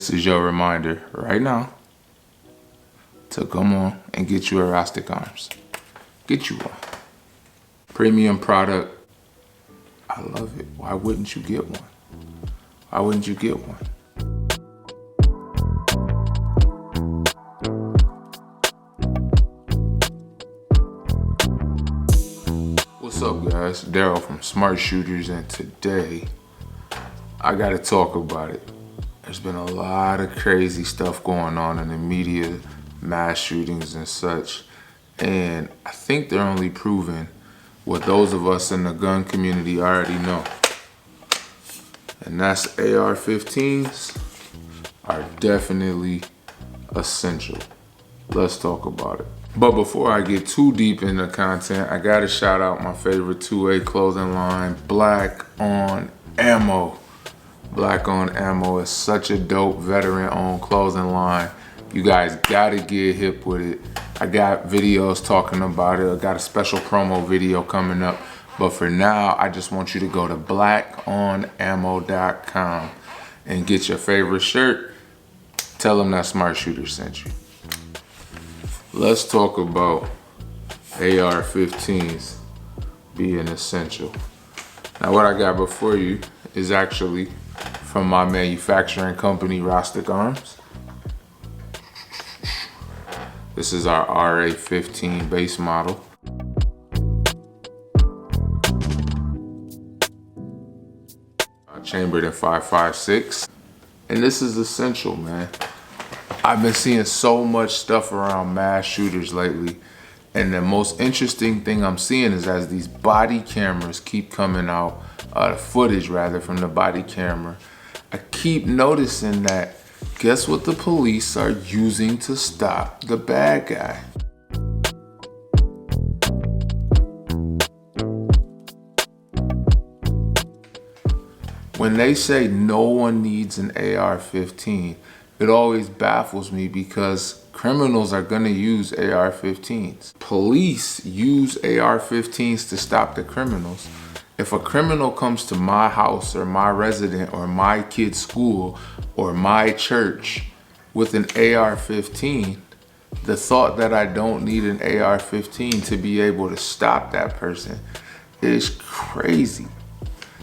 This is your reminder right now to come on and get you a Rostic arms. Get you one. Premium product. I love it. Why wouldn't you get one? Why wouldn't you get one? What's up, guys? Daryl from Smart Shooters, and today I gotta talk about it. There's been a lot of crazy stuff going on in the media, mass shootings and such, and I think they're only proving what those of us in the gun community already know. And that's AR-15s are definitely essential. Let's talk about it. But before I get too deep into content, I gotta shout out my favorite 2A clothing line, Black On Ammo. Black On Ammo is such a dope veteran-owned clothing line. You guys gotta get hip with it. I got videos talking about it. I got a special promo video coming up. But for now, I just want you to go to blackonammo.com and get your favorite shirt. Tell them that Smart Shooter sent you. Let's talk about AR-15s being essential. Now, what I got before you is actually from my manufacturing company, Rostic Arms. This is our RA-15 base model. Chambered in 5.56. And this is essential, man. I've been seeing so much stuff around mass shooters lately. And the most interesting thing I'm seeing is as these body cameras keep coming out, the footage rather from the body camera, I keep noticing that, guess what the police are using to stop the bad guy? When they say no one needs an AR-15, it always baffles me because criminals are gonna use AR-15s. Police use AR-15s to stop the criminals. If a criminal comes to my house or my resident or my kid's school or my church with an AR-15, the thought that I don't need an AR-15 to be able to stop that person is crazy.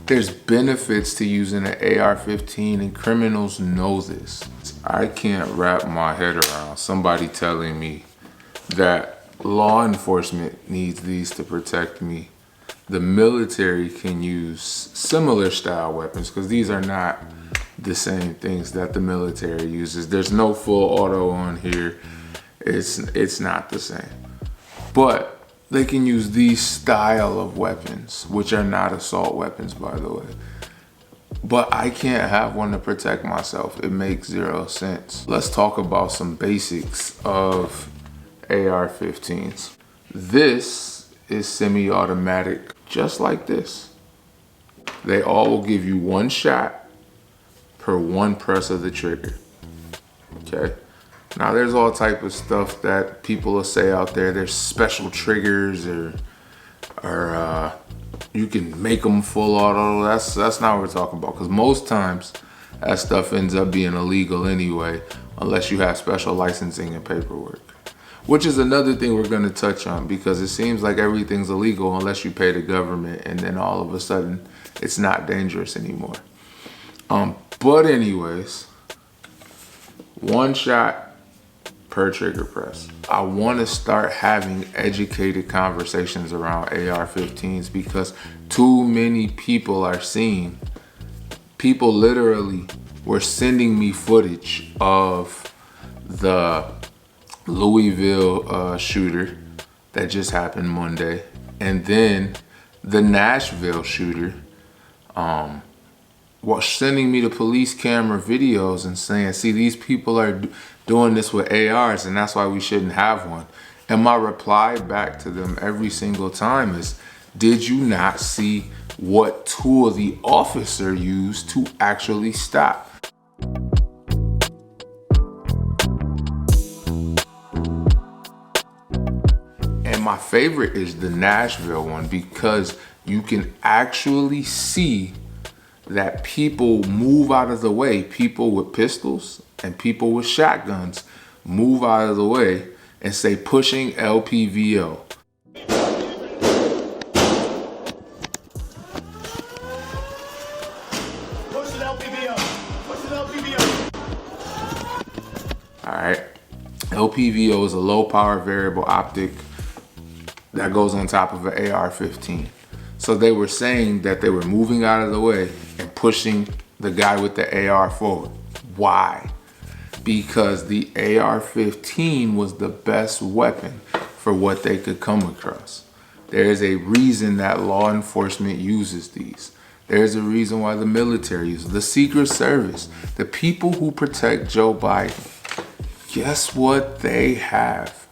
There's benefits to using an AR-15 and criminals know this. I can't wrap my head around somebody telling me that law enforcement needs these to protect me. The military can use similar style weapons because these are not the same things that the military uses. There's no full auto on here. It's not the same. But they can use these style of weapons, which are not assault weapons, by the way. But I can't have one to protect myself. It makes zero sense. Let's talk about some basics of AR-15s. This is semi-automatic, just like this. They all will give you one shot per one press of the trigger, okay? Now there's all type of stuff that people will say out there. There's special triggers or you can make them full auto. That's not what we're talking about, because most times that stuff ends up being illegal anyway, unless you have special licensing and paperwork. Which is another thing we're gonna touch on, because it seems like everything's illegal unless you pay the government, and then all of a sudden it's not dangerous anymore. But anyways, one shot per trigger press. I wanna start having educated conversations around AR-15s because too many people are seeing, people literally were sending me footage of the Louisville shooter that just happened Monday, and then the Nashville shooter was sending me the police camera videos and saying, see, these people are doing this with ARs and that's why we shouldn't have one. And my reply back to them every single time is, did you not see what tool the officer used to actually stop? And my favorite is the Nashville one because you can actually see that people move out of the way. People with pistols and people with shotguns move out of the way and say pushing LPVO. Pushing LPVO. Pushing LPVO. All right. LPVO is a low power variable optic that goes on top of an AR-15. So they were saying that they were moving out of the way and pushing the guy with the AR forward. Why? Because the AR-15 was the best weapon for what they could come across. There is a reason that law enforcement uses these. There's a reason why the military uses the Secret Service, the people who protect Joe Biden. Guess what they have?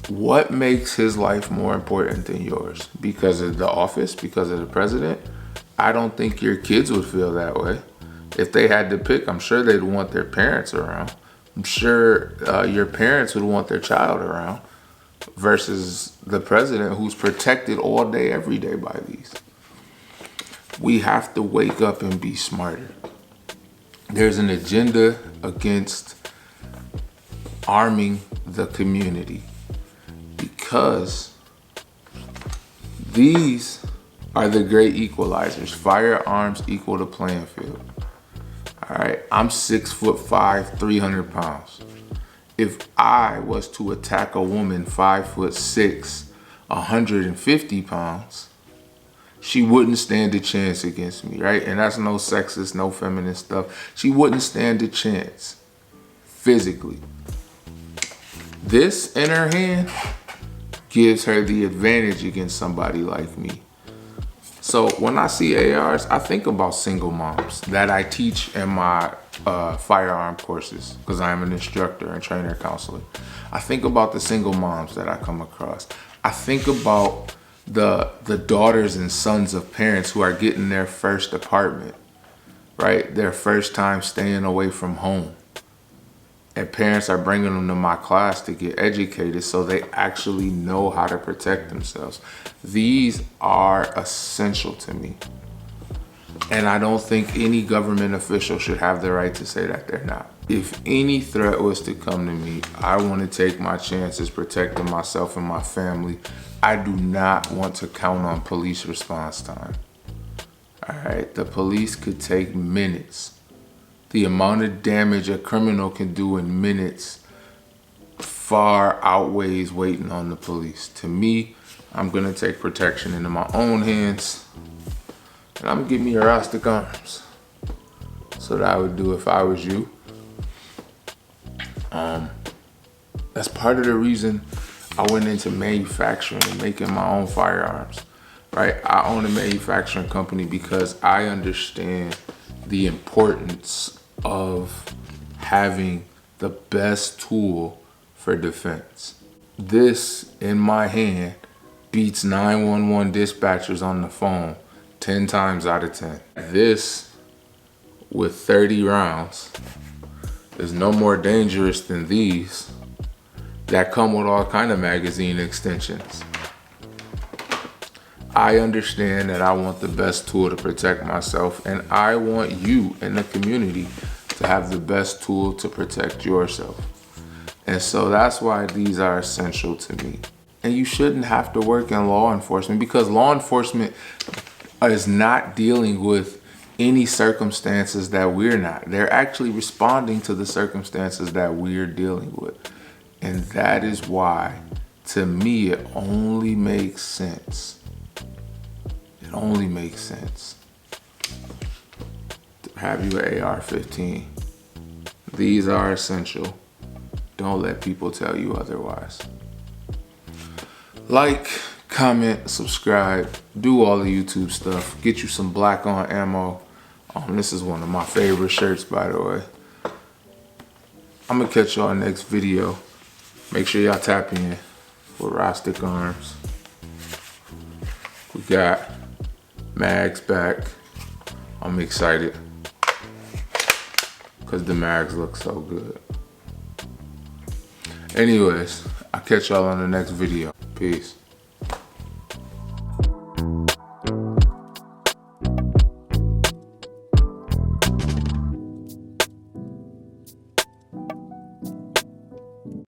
What makes his life more important than yours? Because of the office? Because of the president? I don't think your kids would feel that way. If they had to pick, I'm sure they'd want their parents around. I'm sure your parents would want their child around versus the president who's protected all day, every day by these. We have to wake up and be smarter. There's an agenda against arming the community because these are the great equalizers. Firearms equal the playing field. All right, I'm 6'5", 300 pounds. If I was to attack a woman 5'6", 150 pounds, she wouldn't stand a chance against me, right? And that's no sexist, no feminist stuff. She wouldn't stand a chance physically. This in her hand gives her the advantage against somebody like me. So when I see ARs, I think about single moms that I teach in my firearm courses because I am an instructor and trainer counselor. I think about the single moms that I come across. I think about the daughters and sons of parents who are getting their first apartment, right? Their first time staying away from home. And parents are bringing them to my class to get educated so they actually know how to protect themselves. These are essential to me. And I don't think any government official should have the right to say that they're not. If any threat was to come to me, I want to take my chances protecting myself and my family. I do not want to count on police response time. All right, the police could take minutes. The amount of damage a criminal can do in minutes far outweighs waiting on the police. To me, I'm gonna take protection into my own hands and I'm gonna give me a Rostic arms. So that I would do if I was you. That's part of the reason I went into manufacturing and making my own firearms, right? I own a manufacturing company because I understand the importance of having the best tool for defense. This in my hand beats 911 dispatchers on the phone 10 times out of 10. This with 30 rounds is no more dangerous than these that come with all kind of magazine extensions. I understand that I want the best tool to protect myself, and I want you in the community to have the best tool to protect yourself. And so that's why these are essential to me. And you shouldn't have to work in law enforcement because law enforcement is not dealing with any circumstances that we're not. They're actually responding to the circumstances that we're dealing with. And that is why, to me, it only makes sense. It only makes sense to have you an AR-15. These are essential. Don't let people tell you otherwise. Like, comment, subscribe, do all the YouTube stuff. Get you some black on ammo. This is one of my favorite shirts, by the way. I'm gonna catch y'all next video. Make sure y'all tap in for Rostic arms. We got mags back. I'm excited because the mags look so good. Anyways, I'll catch y'all on the next video. Peace.